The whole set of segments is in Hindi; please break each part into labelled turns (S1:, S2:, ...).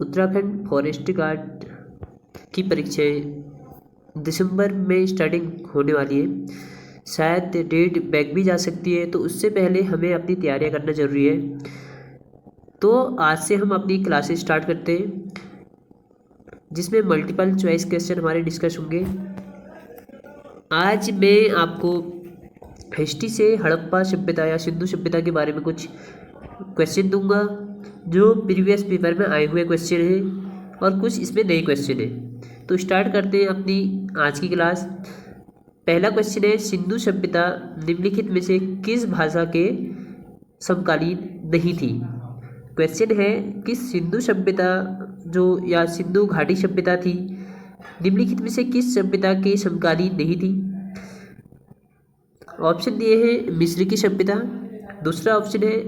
S1: उत्तराखंड फॉरेस्ट गार्ड की परीक्षाएं दिसंबर में स्टार्टिंग होने वाली है। शायद डेट बैक भी जा सकती है, तो उससे पहले हमें अपनी तैयारियां करना ज़रूरी है। तो आज से हम अपनी क्लासेस स्टार्ट करते हैं, जिसमें मल्टीपल चॉइस क्वेश्चन हमारे डिस्कस होंगे। आज मैं आपको हिस्ट्री से हड़प्पा सभ्यता या सिंधु सभ्यता के बारे में कुछ क्वेश्चन दूंगा, जो प्रीवियस पेपर में आए हुए क्वेश्चन हैं और कुछ इसमें नए क्वेश्चन हैं। तो स्टार्ट करते हैं अपनी आज की क्लास। पहला क्वेश्चन है, सिंधु सभ्यता निम्नलिखित में से किस भाषा के समकालीन नहीं थी। क्वेश्चन है कि सिंधु सभ्यता जो या सिंधु घाटी सभ्यता थी, निम्नलिखित में से किस सभ्यता के समकालीन नहीं थी। ऑप्शन दिए हैं मिस्र की सभ्यता, दूसरा ऑप्शन है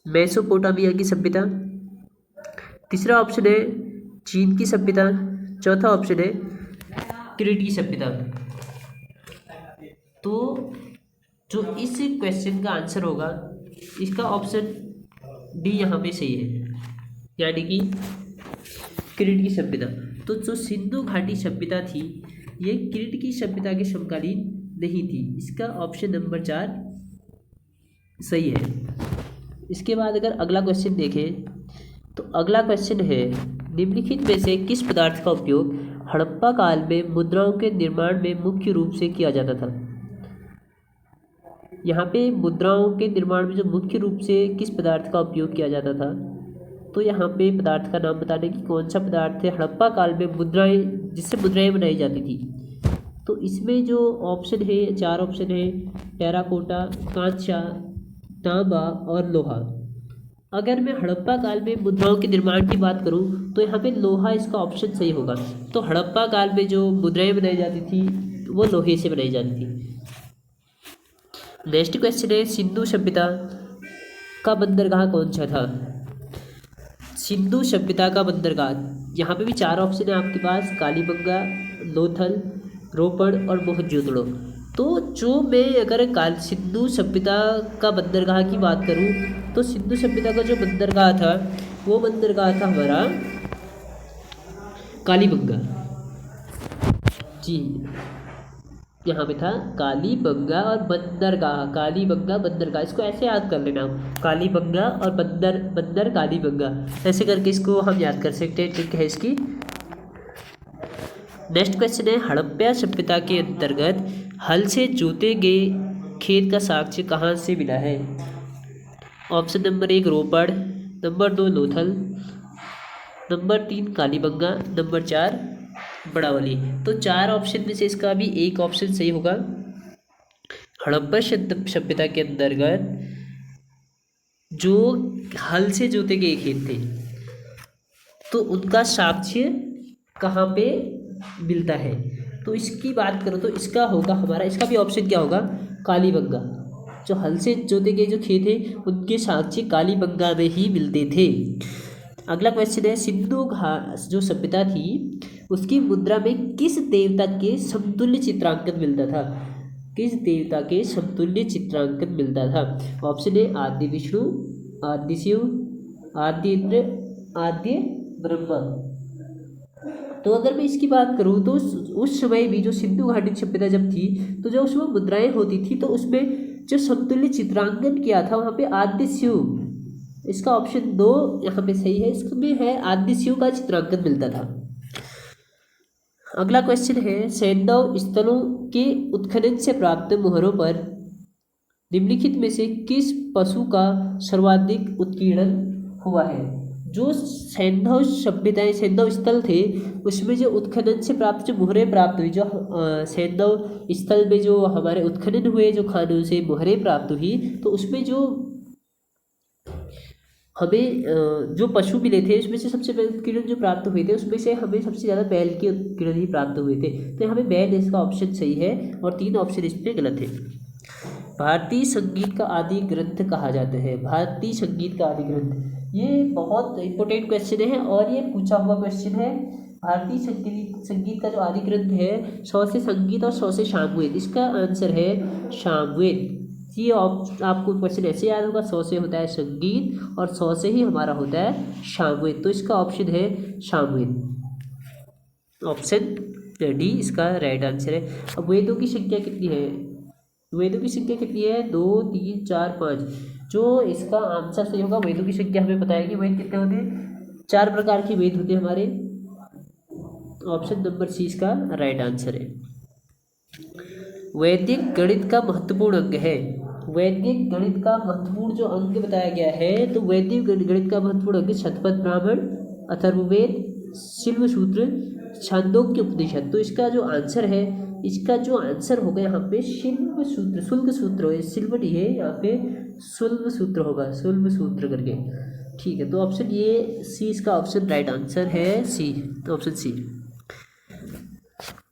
S1: मेसोपोटामिया की सभ्यता, तीसरा ऑप्शन है चीन की सभ्यता, चौथा ऑप्शन है क्रीट की सभ्यता। तो जो इस क्वेश्चन का आंसर होगा, इसका ऑप्शन डी यहाँ पे सही है, यानी कि क्रीट की सभ्यता। तो जो सिंधु घाटी सभ्यता थी, ये क्रीट की सभ्यता के समकालीन नहीं थी। इसका ऑप्शन नंबर 4 सही है। इसके बाद अगर अगला क्वेश्चन देखें, तो अगला क्वेश्चन है, निम्नलिखित में से किस पदार्थ का उपयोग हड़प्पा काल में मुद्राओं के निर्माण में मुख्य रूप से किया जाता था। यहाँ पे मुद्राओं के निर्माण में जो मुख्य रूप से किस पदार्थ का उपयोग किया जाता था, तो यहाँ पे पदार्थ का नाम बताने की कौन सा पदार्थ है हड़प्पा काल में मुद्राएं, जिससे मुद्राएं बनाई जाती थी। तो इसमें जो ऑप्शन है, 4 ऑप्शन है, टेराकोटा, कांचा, तांबा और लोहा। अगर मैं हड़प्पा काल में मुद्राओं के निर्माण की बात करूं, तो यहाँ पे लोहा इसका ऑप्शन सही होगा। तो हड़प्पा काल में जो मुद्राएं बनाई जाती थी, वो लोहे से बनाई जाती थी। नेक्स्ट क्वेश्चन है, सिंधु सभ्यता का बंदरगाह कौन सा था। सिंधु सभ्यता का बंदरगाह, यहाँ पे भी 4 ऑप्शन है आपके पास, कालीबंगा, लोथल, रोपड़ और मोहनजोदड़ो। तो जो मैं अगर सिंधु सभ्यता का बंदरगाह की बात करूँ, तो सिंधु सभ्यता का जो बंदरगाह था, वो बंदरगाह था हमारा कालीबंगा। जी, यहाँ पे था कालीबंगा और बंदरगाह, कालीबंगा बंदरगाह। इसको ऐसे याद कर लेना, कालीबंगा और बंदर कालीबंगा, ऐसे करके इसको हम याद कर सकते हैं। ठीक है इसकी। नेक्स्ट क्वेश्चन है, हड़प्पा सभ्यता के अंतर्गत हल से जोते गए खेत का साक्ष्य कहाँ से मिला है। Option number 1 Ropar, number 2 Lothal, number 3 Kalibangan, number 4 Badawali. तो 4 ऑप्शन में से इसका भी एक ऑप्शन सही होगा। हड़प्पा सभ्यता के अंतर्गत जो हल से जोते गए खेत थे, तो उनका साक्ष्य कहाँ पे मिलता है। तो इसकी बात करो तो इसका होगा हमारा, इसका भी ऑप्शन क्या होगा, कालीबंगा। जो हल से जोते गए जो खेत है, उनके साक्ष्य कालीबंगा में ही मिलते थे। अगला क्वेश्चन है, सिंधु जो सभ्यता थी, उसकी मुद्रा में किस देवता के समतुल्य चित्रांकन मिलता था। किस देवता के समतुल्य चित्रांकन मिलता था। ऑप्शन है आदि विष्णु, आदि शिव, आदि इंद्र, आदि ब्रह्मा। तो अगर मैं इसकी बात करूँ, तो उस समय भी जो सिंधु घाटी सभ्यता जब थी, तो जो उसमें मुद्राएं होती थी, तो उसमें जो समतुल्य चित्रांकन किया था, वहाँ पे आदि शिव, इसका ऑप्शन 2 यहाँ पे सही है। इसमें है आदि शिव का चित्रांकन मिलता था। अगला क्वेश्चन है, सैंधव स्थलों के उत्खनन से प्राप्त मोहरों पर निम्नलिखित में से किस पशु का सर्वाधिक उत्कीर्णन हुआ है। जो सैंधव सभ्यताएं, सैंधव स्थल थे, उसमें जो उत्खनन से प्राप्त जो मोहरें प्राप्त हुई, जो सैंधव स्थल में जो हमारे उत्खनन हुए, जो खानों से मोहरें प्राप्त हुई, तो उसमें जो हमें जो पशु मिले थे, उसमें से सबसे पहले उत्कीर्णन जो प्राप्त हुए थे, उसमें से हमें सबसे ज़्यादा बैल के उत्कीर्णन ही प्राप्त हुए थे। तो यहाँ पे बैल इसका ऑप्शन सही है और 3 ऑप्शन इसमें गलत है। भारतीय संगीत का आदि ग्रंथ कहा जाता है। भारतीय संगीत का आदि ग्रंथ, ये बहुत इंपॉर्टेंट क्वेश्चन है और ये पूछा हुआ क्वेश्चन है। भारतीय संगीत का जो आदि ग्रंथ है, 100 से संगीत और 100 से सामवेद। इसका आंसर है सामवेद। ये आपको क्वेश्चन ऐसे याद होगा, 100 से होता है संगीत और 100 से ही हमारा होता है सामवेद। तो इसका ऑप्शन है सामवेद, ऑप्शन डी इसका राइट आंसर है। अब वेदों की संख्या कितनी है? वेदों की संख्या कितनी है? 2 3 4 5। जो इसका आंसर सही होगा, वेदों की संख्या हमें पता है कि वेद कितने होते हैं, 4 प्रकार के वेद होते हैं हमारे। ऑप्शन नंबर सी इसका राइट आंसर है। वैदिक गणित का महत्वपूर्ण अंग है। वैदिक गणित का महत्वपूर्ण जो अंग बताया गया है, तो वैदिक गणित का महत्वपूर्ण अंग शतपथ ब्राह्मण, अथर्ववेद, शिल्प सूत्र, छांदोग्य उपनिषद। तो इसका जो आंसर है, इसका जो आंसर होगा यहाँ पे शिल्प सूत्र, शुल्क सूत्र हो, शिल्प नहीं है यहाँ पे, शुल्प सूत्र होगा, शुल्प सूत्र करके। ठीक है, तो ऑप्शन ये सी इसका ऑप्शन राइट आंसर है, सी, तो ऑप्शन सी।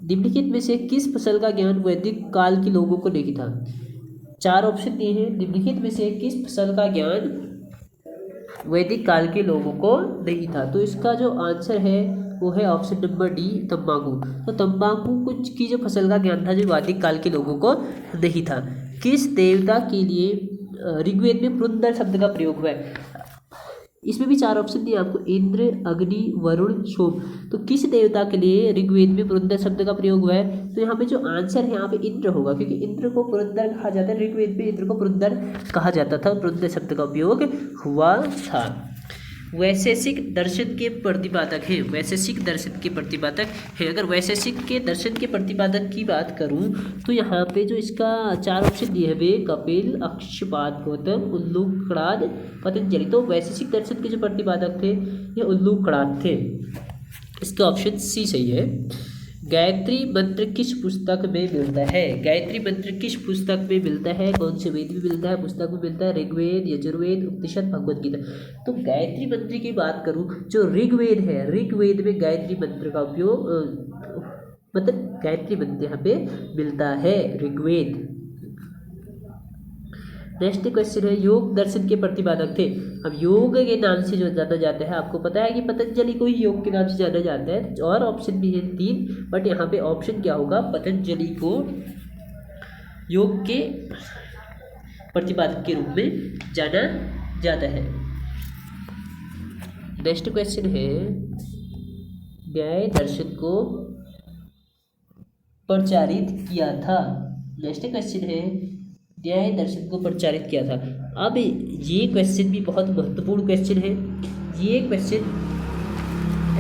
S1: निम्नलिखित में से किस फसल का ज्ञान वैदिक काल के लोगों को नहीं था? 4 ऑप्शन दिए हैं। निम्नलिखित में से किस फसल का ज्ञान वैदिक काल के लोगों को नहीं था? तो इसका जो आंसर है वो है ऑप्शन नंबर डी, तंबाकू। तो तंबाकू कुछ की जो फसल का ज्ञान था जो वैदिक काल के लोगों को नहीं था। किस देवता के लिए ऋग्वेद में पुरंदर शब्द का प्रयोग हुआ है? इसमें भी 4 ऑप्शन दिए आपको, इंद्र, अग्नि, वरुण, सोम। तो किस देवता के लिए ऋग्वेद में पुरंदर शब्द का प्रयोग हुआ है? तो यहाँ पे जो आंसर है यहाँ पे इंद्र होगा, क्योंकि इंद्र को पुरंदर कहा जाता है। ऋग्वेद में इंद्र को पुरंदर कहा जाता था, पुरंदर शब्द का उपयोग हुआ था। वैशेषिक दर्शन के प्रतिपादक हैं। वैशेषिक दर्शन के प्रतिपादक हैं। अगर वैशेषिक के दर्शन के प्रतिपादक की बात करूं तो यहाँ पे जो इसका 4 ऑप्शन दिए हुए, कपिल, अक्षपाद गौतम, उल्लूकणाद, पतंजलि। तो वैशेषिक दर्शन के जो प्रतिपादक थे ये उल्लूकणाद थे। इसका ऑप्शन सी सही है। गायत्री मंत्र किस पुस्तक में मिलता है? गायत्री मंत्र किस पुस्तक में मिलता है? कौन से वेद में मिलता है, पुस्तक में मिलता है? ऋग्वेद, यजुर्वेद, उपनिषद, भगवद गीता। तो गायत्री मंत्र की बात करूं, जो ऋग्वेद है, ऋग्वेद में गायत्री मंत्र का उपयोग मतलब गायत्री मंत्र यहाँ पे मिलता है, ऋग्वेद। नेक्स्ट क्वेश्चन है, योग दर्शन के प्रतिपादक थे। अब योग के नाम से जो जाना जाता है, आपको पता है कि पतंजलि को ही योग के नाम से जाना जाता है, और ऑप्शन भी है 3, बट यहाँ पे ऑप्शन क्या होगा, पतंजलि को योग के प्रतिपादक के रूप में जाना जाता है। नेक्स्ट क्वेश्चन है, न्याय दर्शन को प्रचारित किया था। नेक्स्ट क्वेश्चन है, न्याय दर्शन को प्रचारित किया था। अब ये क्वेश्चन भी बहुत महत्वपूर्ण क्वेश्चन है। ये क्वेश्चन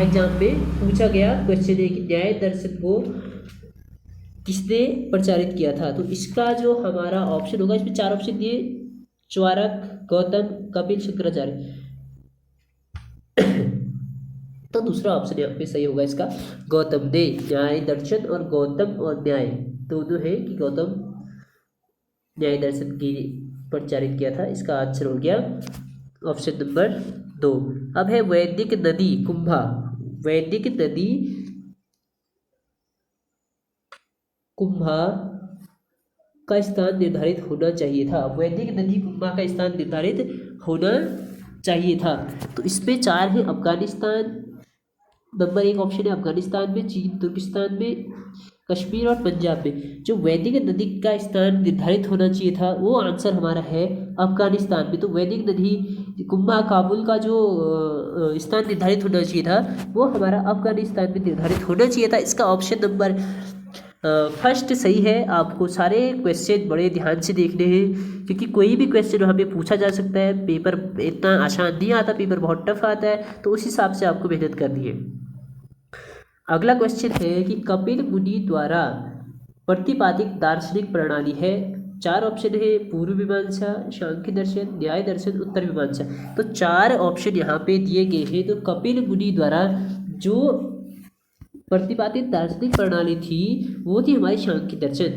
S1: एग्जाम में पूछा गया क्वेश्चन है कि न्याय दर्शन को किसने प्रचारित किया था? तो इसका जो हमारा ऑप्शन होगा, इसमें 4 ऑप्शन दिए, च्वारक, गौतम, कपिल, शंकराचार्य। तो दूसरा ऑप्शन यहाँ पे सही होगा इसका, गौतम ने। न्याय दर्शन और गौतम और न्याय दोनों है कि गौतम न्याय दर्शन की प्रचारित किया था। इसका आंसर हो गया ऑप्शन नंबर 2। अब है वैदिक नदी कुंभा। वैदिक नदी कुंभा का स्थान निर्धारित होना चाहिए था। वैदिक नदी कुंभा का स्थान निर्धारित होना चाहिए था। तो इसमें 4 है, अफगानिस्तान नंबर 1 ऑप्शन है, अफगानिस्तान में, चीन, तुर्किस्तान में, कश्मीर और पंजाब में। जो वैदिक नदी का स्थान निर्धारित होना चाहिए था वो आंसर हमारा है अफगानिस्तान में। तो वैदिक नदी कुंभा काबुल का जो स्थान निर्धारित होना चाहिए था वो हमारा अफगानिस्तान में निर्धारित होना चाहिए था। इसका ऑप्शन नंबर फर्स्ट सही है। आपको सारे क्वेश्चन बड़े ध्यान से देखने हैं, क्योंकि कोई भी क्वेश्चन वहाँ पे पूछा जा सकता है। पेपर इतना आसान नहीं आता, पेपर बहुत टफ आता है, तो उस हिसाब से आपको मेहनत करनी है। अगला क्वेश्चन है कि कपिल मुनि द्वारा प्रतिपादित दार्शनिक प्रणाली है। 4 ऑप्शन है, पूर्व मीमांसा, सांख्य दर्शन, न्याय दर्शन, उत्तर मीमांसा। तो 4 ऑप्शन यहाँ पे दिए गए हैं। तो कपिल मुनि द्वारा जो प्रतिपादित दार्शनिक प्रणाली थी वो थी हमारी सांख्य दर्शन।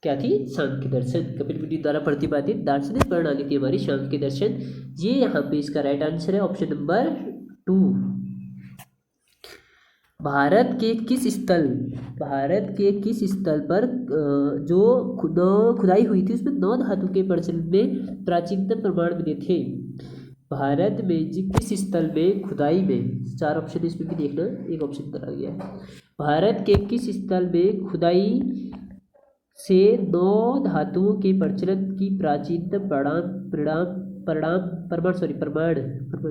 S1: क्या थी? सांख्य दर्शन। कपिल मुनि द्वारा प्रतिपादित दार्शनिक प्रणाली थी हमारी सांख्य दर्शन। ये यहाँ पे इसका राइट आंसर है ऑप्शन नंबर 2। भारत के किस स्थल पर जो खुदाई हुई थी उसमें 9 धातु के प्रचलन में प्राचीनतम प्रमाण मिले थे? भारत में किस स्थल में खुदाई में, 4 ऑप्शन इसमें भी देखना, एक ऑप्शन करा गया है। भारत के किस स्थल में खुदाई से नौ धातुओं के प्रचलन की प्राचीनतम प्रमाण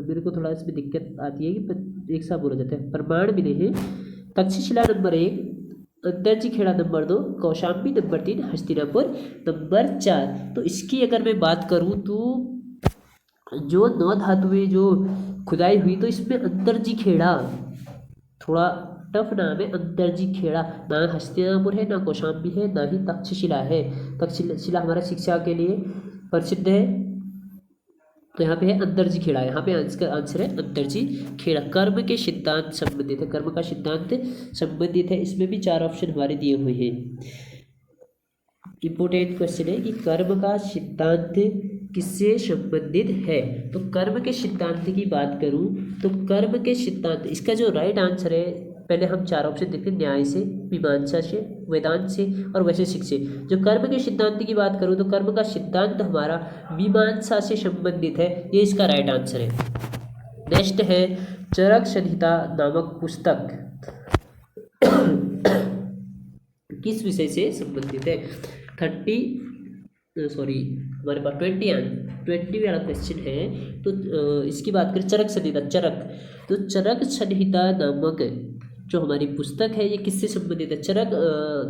S1: मेरे को थोड़ा इसमें दिक्कत आती है कि एक साथ बोला जाता है, प्रमाण मिले हैं। Taxila number 1, Antaranji Khera number 2, Kaushambi number 3, Hastinapur number 4। तो इसकी अगर मैं बात करूँ तो जो नौ धातुएं जो खुदाई हुई तो इसमें अंतरजी खेड़ा, थोड़ा टफ नाम है अंतरजी खेड़ा, ना हस्तिनापुर है, ना कौशाम्बी है, ना ही तक्षशिला है। तक्षशिला हमारा शिक्षा के लिए प्रसिद्ध है, तो यहाँ पे है अंतरजी खेड़ा। यहाँ पे आंसर है अंतरजी खेड़ा। कर्म के सिद्धांत संबंधित है, कर्म का सिद्धांत संबंधित है। इसमें भी 4 ऑप्शन हमारे दिए हुए हैं। इंपोर्टेंट क्वेश्चन है कि कर्म का सिद्धांत किससे संबंधित है। तो कर्म के सिद्धांत की बात करूं तो कर्म के सिद्धांत, इसका जो राइट आंसर है, पहले हम 4 ऑप्शन देखते हैं, न्याय से, मीमांसा से, वेदांत से और वैशेषिक से। जो कर्म के सिद्धांत की बात करूं तो कर्म का सिद्धांत हमारा मीमांसा से संबंधित है, ये इसका राइट आंसर है। नेक्स्ट है चरक संहिता नामक पुस्तक किस विषय से संबंधित है। हमारे पास 20 वाला क्वेश्चन है। तो इसकी बात करें चरक संहिता, तो चरक संहिता नामक जो हमारी पुस्तक है ये किससे संबंधित है। चरक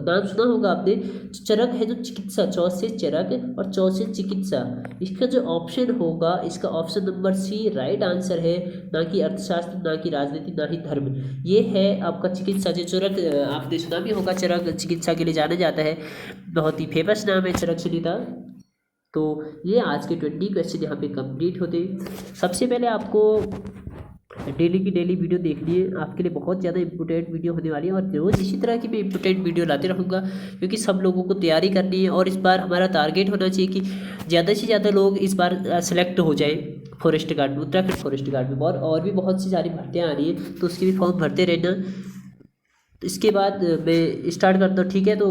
S1: नाम सुना होगा आपने। चरक है जो चिकित्सा, चौ से चरक और चौ से चिकित्सा। इसका जो ऑप्शन होगा, इसका option number C right answer है। ना कि अर्थशास्त्र, ना कि राजनीति, ना ही धर्म, ये है आपका चिकित्सा। जो चरक आपने सुना भी होगा, चरक चिकित्सा के लिए जाना जाता है, बहुत ही फेमस नाम है चरक संहिता। तो ये आज के 20 क्वेश्चन यहाँ पे कंप्लीट होते हैं। सबसे पहले आपको डेली की डेली वीडियो देखनी है, आपके लिए बहुत ज़्यादा इंपॉर्टेंट वीडियो होने वाली है। और रोज़ इसी तरह की मैं इंपॉर्टेंट वीडियो लाते रहूँगा, क्योंकि सब लोगों को तैयारी करनी है। और इस बार हमारा टारगेट होना चाहिए कि ज़्यादा से ज़्यादा लोग इस बार सेलेक्ट हो जाए फॉरेस्ट गार्ड में, उत्तराखंड फॉरेस्ट गार्ड में। और भी बहुत सी सारी भर्तियाँ आ रही है, तो उसके भी फॉर्म भरते रहना। तो इसके बाद मैं स्टार्ट करता हूँ, ठीक है। तो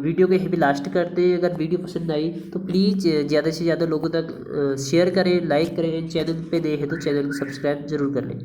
S1: वीडियो के भी लास्ट करते हैं। अगर वीडियो पसंद आई तो प्लीज़ ज़्यादा से ज़्यादा लोगों तक शेयर करें, लाइक करें। चैनल पे नए हैं तो चैनल को सब्सक्राइब जरूर कर लें।